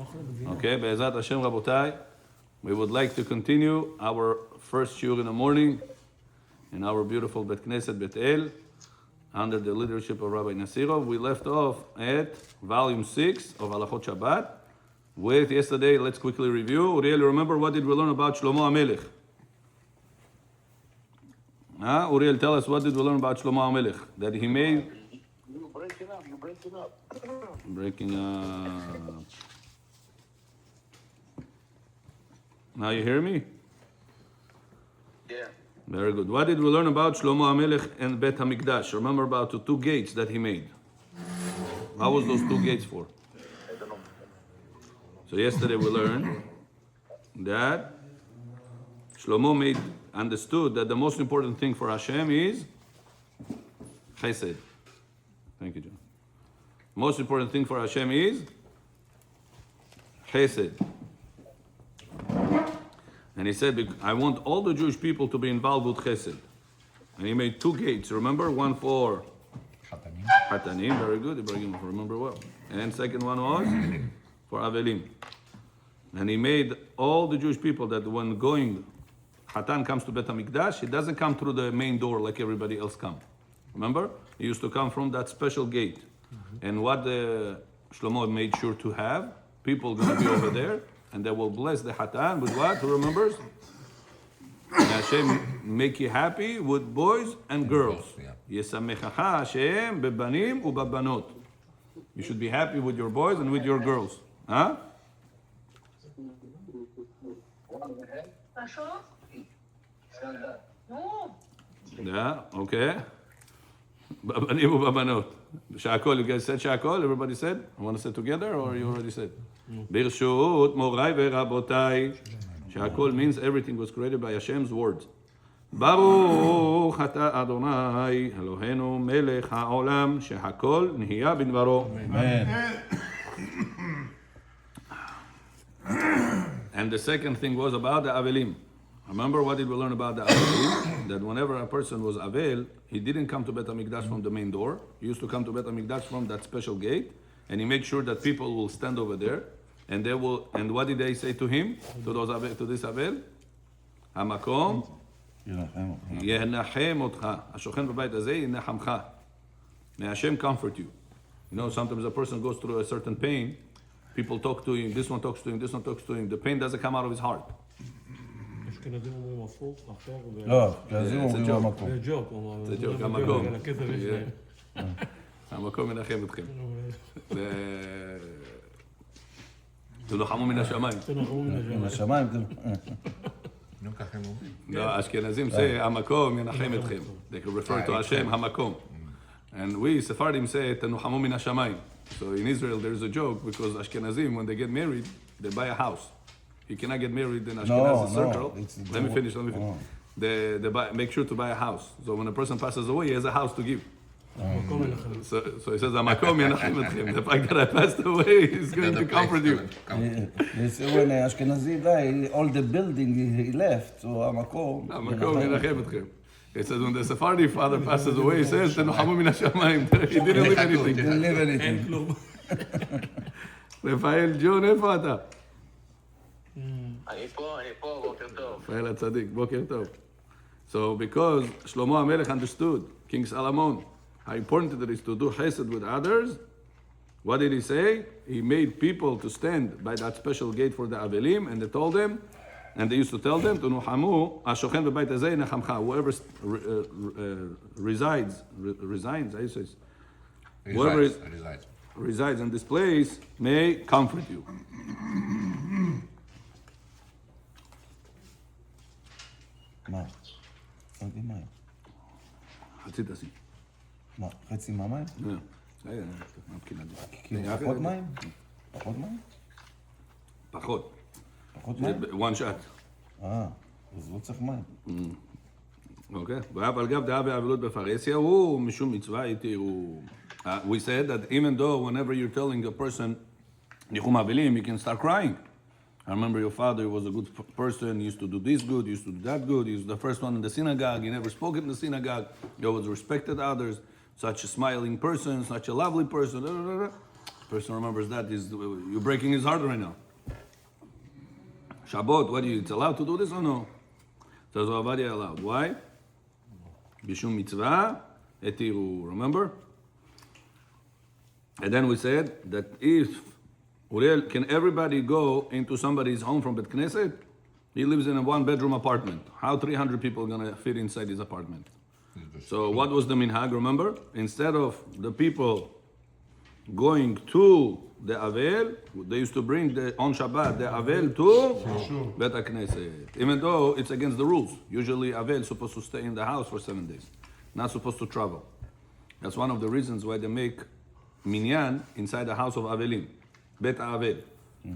Okay, Be'ezat Hashem Rabotai, we would like to continue our first shiur in the morning in our beautiful Bet Knesset Bet El under the leadership of Rabbi Nasirov. We left off at volume 6 of Halachot Shabbat with yesterday. Let's quickly review. Uriel, remember what did we learn about Shlomo HaMelech? Uriel, tell us what did we learn about Shlomo HaMelech? That he made... You're breaking up. Breaking up. Now you hear me? Yeah. Very good. What did we learn about Shlomo HaMelech and Bet HaMikdash? Remember about the two gates that he made. What was those two gates for? I don't know. So yesterday we learned that Shlomo understood that the most important thing for Hashem is Chesed. Thank you, John. Most important thing for Hashem is Chesed. And he said, I want all the Jewish people to be involved with Chesed. And he made two gates, remember? One for Hatanim, very good, Ibrahim, remember well. And second one was for Avelim. And he made all the Jewish people that when Hatan comes to Bet HaMikdash, he doesn't come through the main door like everybody else come. Remember? He used to come from that special gate. And what Shlomo made sure to have, people going to be over there, and they will bless the Hatan with what? Who remembers? And Hashem make you happy with boys and girls. Yesamechacha Hashem bebanim ubabanot. You should be happy with your boys and with your girls. Huh? Yeah, okay. Babanim ubabanot. Shakol, you guys said Shakol? Everybody said? I want to say together, or you already said? Birshut morai verabotai. Shakol means everything was created by Hashem's words. Baruch ata Adonai Eloheinu melech haolam shehakol nihiya b'dvaro. Amen. And the second thing was about the Avelim. Remember what did we learn about the Avelim? That whenever a person was Avel, he didn't come to Bet HaMikdash from the main door. He used to come to Bet HaMikdash from that special gate, and he made sure that people will stand over there, and they will. And what did they say to him? To this Avel? Hamakom Yenachem otcha. Ashochem b'bayit hazeh yenachamcha. May Hashem comfort you. You know, sometimes a person goes through a certain pain. People talk to him. This one talks to him. This one talks to him. The pain doesn't come out of his heart. אשכנזים אומרים הפוך, אחר, לא, אשכנזים אומרים המקום. זה ג'וק, זה ג'וק, המקום. על הכסף יש להם. המקום מנחם אתכם. תנוחמו מן השמיים. תנחמו מן השמיים. נו, ככה הם אומרים. לא, אשכנזים זה המקום ינחם אתכם. They can refer to Hashem, המקום. And we, Sephardim, say תנוחמו מן השמיים. So in Israel there's a joke because Ashkenazim, when they get married, they buy a house. You cannot get married in Ashkenazi circle. Let me finish. They make sure to buy a house. So when a person passes away, he has a house to give. So he says, "Hamakom yenachem etchem." The fact that I passed away is going to comfort you. When Ashkenazi died, all the building he left, so Hamakom yenachem etchem. He says when the Sephardi father passes away, he says, "Tenuchamu min hashamayim." He didn't leave anything. Didn't leave anything. אין כלום. רפאל ג'ון, איפה אתה? אני פה, בוקר טוב. רפאל הצדיק, בוקר טוב. So because Shlomo HaMelech understood, King Solomon, how important it is to do chesed with others, what did he say? He made people to stand by that special gate for the Avelim, and they told them, and they used to tell them, "Tenuchamu, ashochem b'bayit hazeh yenachamcha." Whoever resides in this place may comfort you. מה? שמתי מים. חצי תעשי. מה? חצי מהמים? מהבחינה הזאת. כאילו פחות מים? פחות מים? פחות. פחות מים? one shot. אז לא צריך מים. אוקיי. ואף על גב דעה באבלות בפרהסיה הוא משום מצווה איתי הוא... We said that even though whenever you're telling a person ניחום אבלים, you can start crying. I remember your father was a good person, he used to do this good, he used to do that good, he was the first one in the synagogue, he never spoke in the synagogue, he always respected others, such a smiling person, such a lovely person. Person remembers that, you're breaking his heart right now. Shabbat, what do you, it's allowed to do this or no? Says Ovadia allowed. Why? Bishum mitzvah, etiru, remember? And then we said that if, Uriel, can everybody go into somebody's home from Bet Knesset? He lives in a one-bedroom apartment. How 300 people are going to fit inside his apartment? So what was the minhag, remember? Instead of the people going to the Avel, they used to bring on Shabbat the Avel to Bet Knesset. Even though it's against the rules. Usually Avel is supposed to stay in the house for 7 days. Not supposed to travel. That's one of the reasons why they make minyan inside the house of Avelim. Bet Avel.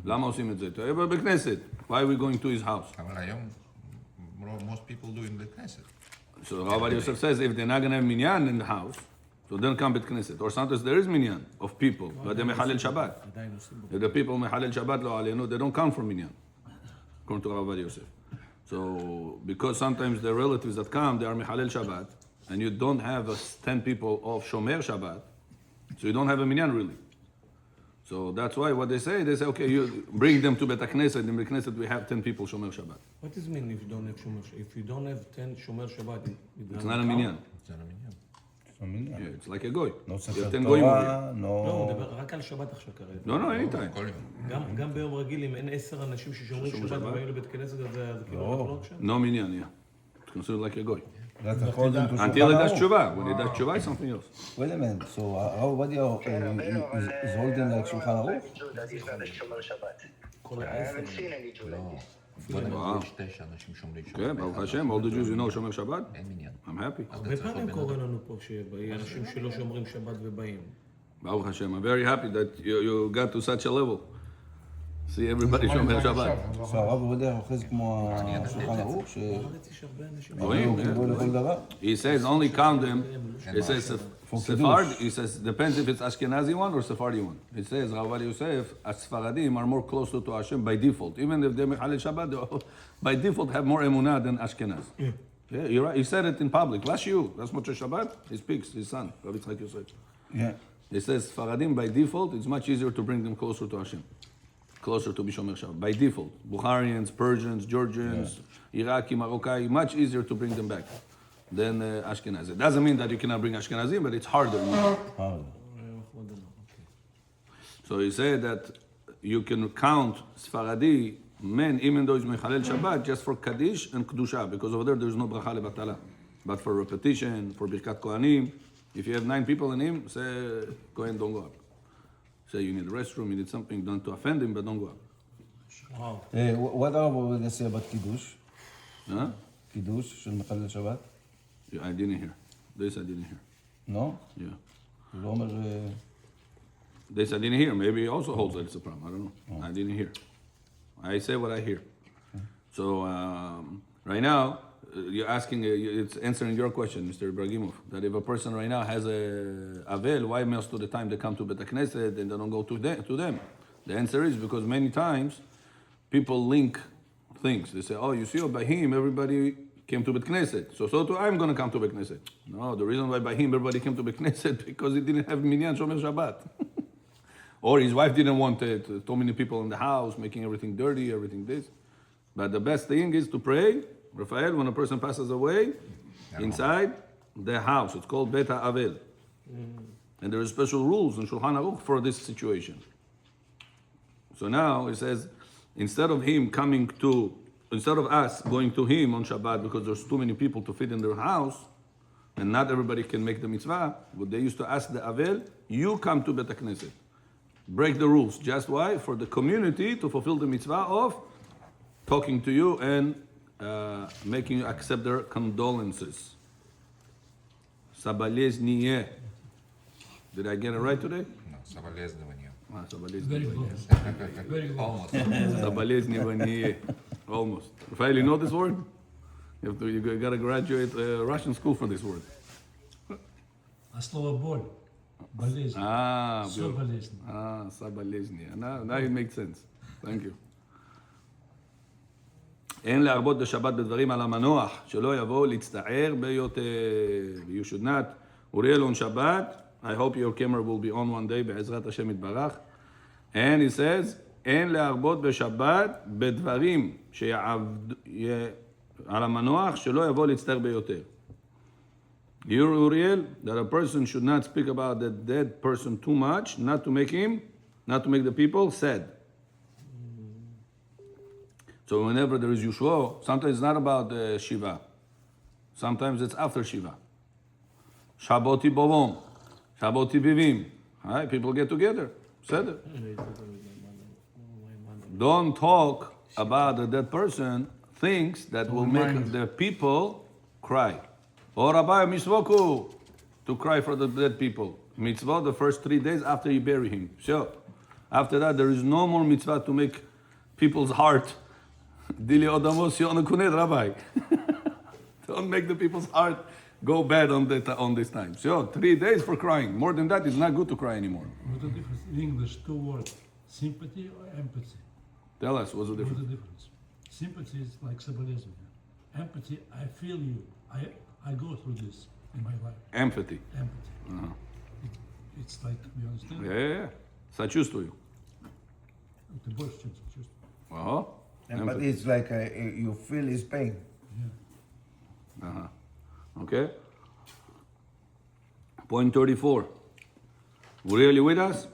למה עושים את זה? תהיה בכנסת. Why are we going to his house? אבל היום, most people do in the Knesset. So Rabbi Yosef says if they're not going to have minyan in the house, so then come Bet Knesset. Or sometimes there is minyan of people, but they mechalel Shabbat. If the people mechalel Shabbat lo alenu, they don't come for minyan, according to Rabbi Yosef. So because sometimes the relatives that come, they are mechalel Shabbat, and you don't have 10 people of Shomer Shabbat, so you don't have a minyan really. So that's why what they say, okay, you bring them to Bet Knesset. In Bet Knesset we have 10 people Shomer Shabbat. What does it mean if you don't have Shomer Shabbat? If you don't have 10 Shomer Shabbat, It's not a minyan. it's not a minyan. Yeah, it's like a goy. לא You ספר have 10 goyim over here. תורה, לא, הוא מדבר רק על שבת עכשיו כרגע. No, anytime. כל יום. גם ביום רגיל, אם אין 10 אנשים ששומרים שבת ובאים לבית כנסת, אז זה כאילו אנחנו לא עכשיו. No minyan, yeah. It's considered like a goy. that's according to Until he Shulchan does Aruch. tshuva. When he does tshuva, it's something else. Wait a minute, so Ovadia is holding like Shulchan Aruch? לדעתי זה אנשים שומר שבת. כל I ה-10. haven't seen any Jew like this. בוא נגיד וואו. יש 9 אנשים שומרים שבת. Okay, Baruch Hashem, all the Jews you know Shomer Shabbat. אין מניין. I'm happy. הרבה פעמים קורה לנו פה שאנשים שלא שומרים שבת ובאים. Baruch Hashem, I'm very happy that you got to such a level. See everybody Shomer Shabbat. so הרב עובדיה אוחז כמו השולחן ערוך, בארץ יש הרבה אנשים. רואים, שהוא לכל דבר? He says only count them. It says Sephard. He says depends if it's Ashkenazi one or Sephardi one. It says Rav Yosef, Sfaradim are more closer to Hashem by default. Even if they mechalel Shabbat, they by default have more emunah than Ashkenaz. Yeah, you're right. He said it in public. Last year, that's Moshe Shabbat. He speaks. His son, Rabbi Yitzchak Yosef. Yeah. He says Sfaradim by default, it's much easier to bring them closer to Hashem, closer to Bishomer Shabbat. By default, Bukharians, Persians, Georgians, Iraqi, Moroccan, much easier to bring them back than Ashkenazi. It doesn't mean that you cannot bring Ashkenazim, but it's harder. So he said that you can count Sfaradi men, even though it's Mechalel Shabbat, just for Kaddish and Kedusha, because over there's no bracha lebatala. But for repetition, for Birkat Kohanim, if you have 9 people in him, say, Kohen, don't go up. Say you need a restroom, you need something done to offend him, but don't go up. וואו. what הרב עובדיה say about קידוש? Huh? קידוש של מחלל שבת? Yeah, I didn't hear. This I didn't hear. לא? Yeah. הוא לא אומר... This I didn't hear. Maybe he also holds that it's a problem. I don't know. I didn't hear. I say what I hear. So right now, you're asking, it's answering your question, Mr. Ibrahimov, that if a person right now has a Avel, why most of the time they come to Bet Knesset and they don't go to them? The answer is because many times people link things. They say, oh, you see, by him, everybody came to Bet Knesset. So too, I'm going to come to Bet Knesset. No, the reason why by him everybody came to Bet Knesset because he didn't have Minyan Shomer Shabbat. Or his wife didn't want too many people in the house, making everything dirty, everything this. But the best thing is to pray, Raphael, when a person passes away, inside the house. It's called Bet Avel. And there are special rules in Shulchan Aruch for this situation. So now it says, instead of us going to him on Shabbat because there's too many people to fit in their house, and not everybody can make the mitzvah, but they used to ask the Avel, you come to Bet Knesset. Break the rules. Just why? For the community to fulfill the mitzvah of talking to you and making you accept their condolences. Sabalezniye. Did I get it right today? No, соболезнования. Sabalezniye. Almost. Sabalezniye. Almost. Rafael, you know this word? You gotta graduate Russian school for this word. А слово боль, болезнь, все Beautiful. болезнь. Sabalezniye. Now it makes sense. Thank you. אין להרבות בשבת בדברים על המנוח, שלא יבואו להצטער ביותר. You should not, Uriel on Shabbat, I hope your camera will be on one day, בעזרת השם יתברך. And he says, אין להרבות בשבת בדברים על המנוח שלא יבוא להצטער ביותר. Here, Uriel, that a person should not speak about the dead person too much, not to make the people sad. So whenever there is Yeshua, sometimes it's not about Shiva. Sometimes it's after Shiva. Shabboti bovom, Shabboti bivim. Right? People get together. Said it. Don't talk about the dead person things that will make the people cry. Or Rabbi Misvoku, to cry for the dead people. Mitzvah the first 3 days after you bury him. Sure. After that, there is no more mitzvah to make people's heart. Dili odamos yonakunet, Rabbi. Don't make the people's heart go bad on this time. Sure. 3 days for crying. More than that, it's not good to cry anymore. What's the difference in English? Two words: sympathy or empathy. Tell us, what's the What's difference? the difference? Sympathy is like symbolism. Empathy, I feel you. I go through this in my life. Empathy. Empathy. It's like, you understand? Yeah. Сочувствую. Ты больше, чем чувствуешь. Uh-huh. But it's like you feel his pain. Okay. Point 34. Really with us?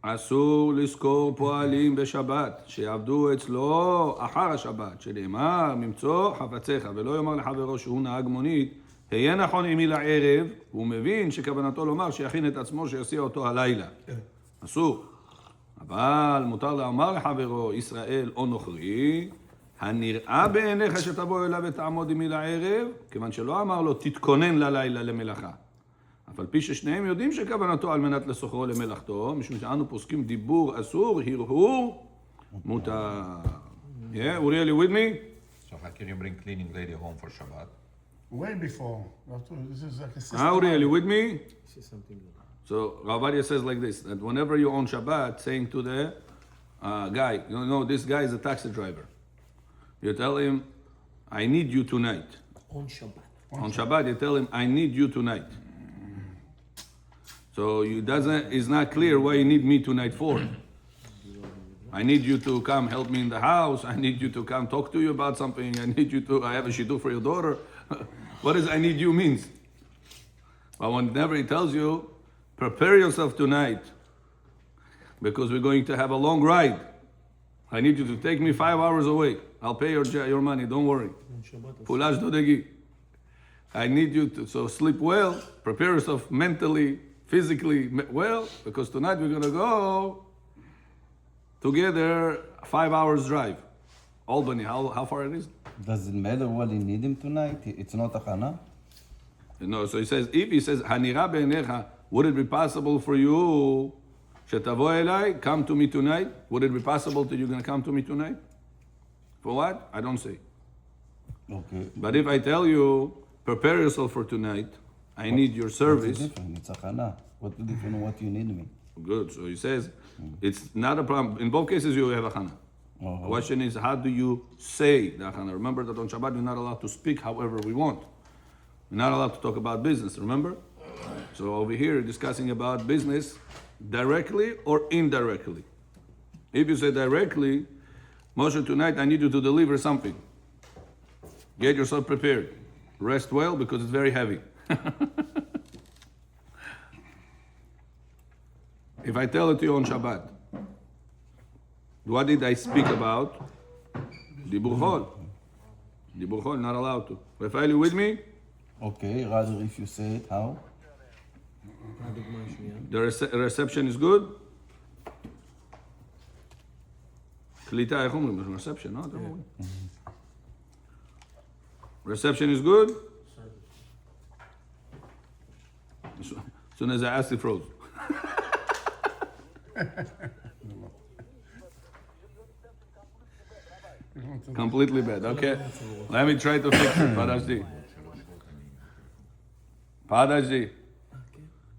אסור לזכור פועלים בשבת, שיעבדו אצלו אחר השבת, שנאמר, ממצוא חפציך, ולא יאמר לחברו שהוא נהג מונית, היה נכון עמי לערב, הוא מבין שכוונתו לומר שיכין את עצמו שיסיע אותו הלילה. אסור. אבל מותר לומר לחברו, ישראל או נוכרי, הנראה בעיניך שתבוא אליו ותעמוד עמי לערב, כיוון שלא אמר לו, תתכונן ללילה למלאכה. אף על פי ששניהם יודעים שכוונתו על מנת לסוחרו למלאכתו, משום שאנו פוסקים דיבור אסור, הרהור, מותר. Yeah, Uriel, you with me? So how can you bring cleaning lady home for Shabbat? Way before. This is like a system. Uriel, you with me? See something like that. So Ovadia says like this, that whenever you're on Shabbat, saying to the guy, you know, this guy is a taxi driver. You tell him, I need you tonight. On Shabbat. On Shabbat, you tell him, I need you tonight. So it's not clear why you need me tonight for. I need you to come help me in the house. I need you to come talk to you about something. I have a shidduch for your daughter. What does I need you means? But whenever he tells you, prepare yourself tonight because we're going to have a long ride. I need you to take me 5 hours away. I'll pay your money, don't worry. On Shabbat. Pulash dodegi. I need you to, so sleep well, prepare yourself mentally, physically well, because tonight we're going to go together 5 hours drive. Albany, how far it is? Does it matter what you need him tonight? It's not a chana? No, so he says, if he says, Hanira be'enecha, would it be possible for you, shetavo elai, come to me tonight? Would it be possible that you're going to come to me tonight? For what? I don't say. Okay. But if I tell you, prepare yourself for tonight, I need your service. What's the difference? It's a chana. What's the difference? What you need me? Good. So he says, it's not a problem. In both cases, you have a chana. Uh-huh. The question is, how do you say the chana? Remember that on Shabbat, we're not allowed to speak however we want. We're not allowed to talk about business, remember? So over here, discussing about business directly or indirectly. If you say directly, Moshe, tonight I need you to deliver something. Get yourself prepared. Rest well because it's very heavy. If I tell it to you on Shabbat, what did I speak about? Dibur chol. Dibur chol, not allowed to. Rafael, you with me? Okay, rather if you say it, how? הדוגמה השנייה. The reception is good? קליטה, איך אומרים? reception, לא? אתם אומרים. Reception is good? As soon as I asked, it froze. Completely bad. Okay. Let me try to fix it. Padajdi.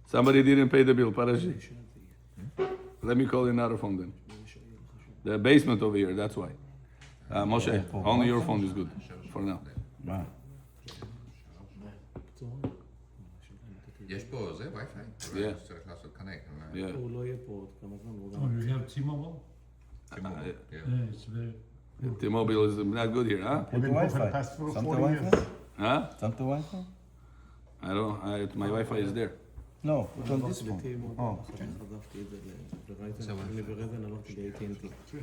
Somebody didn't pay the bill. Padajdi. Let me call another phone then. The basement over here, that's why. Moshe, only your phone is good for now. Right. יש פה זה וי-פיי? Yeah. צריך לעשות קונקט. Yeah. הוא לא יהיה פה עוד כמה זמן, הוא Oh, גם... you have T-Mobile? Yeah. Yeah, it's very... T-Mobile is not good here, huh? We've Put the been here for the Wi-Fi. past Some 40 the years. Wi-Fi? Huh? Some the Wi-Fi? I don't, my Wi-Fi is there. No, put on this phone. לדעתי, Oh. אחר כך עזבתי את זה לרייזן, אני ברייזן עברתי ל-AT&T.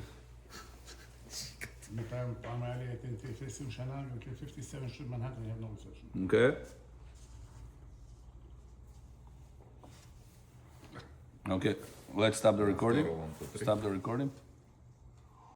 פעם היה לי AT&T 20 שנה, גם כ-57 של מנהטן, I have no reception. Okay. Okay, let's stop the recording. One, two, three. Stop the recording.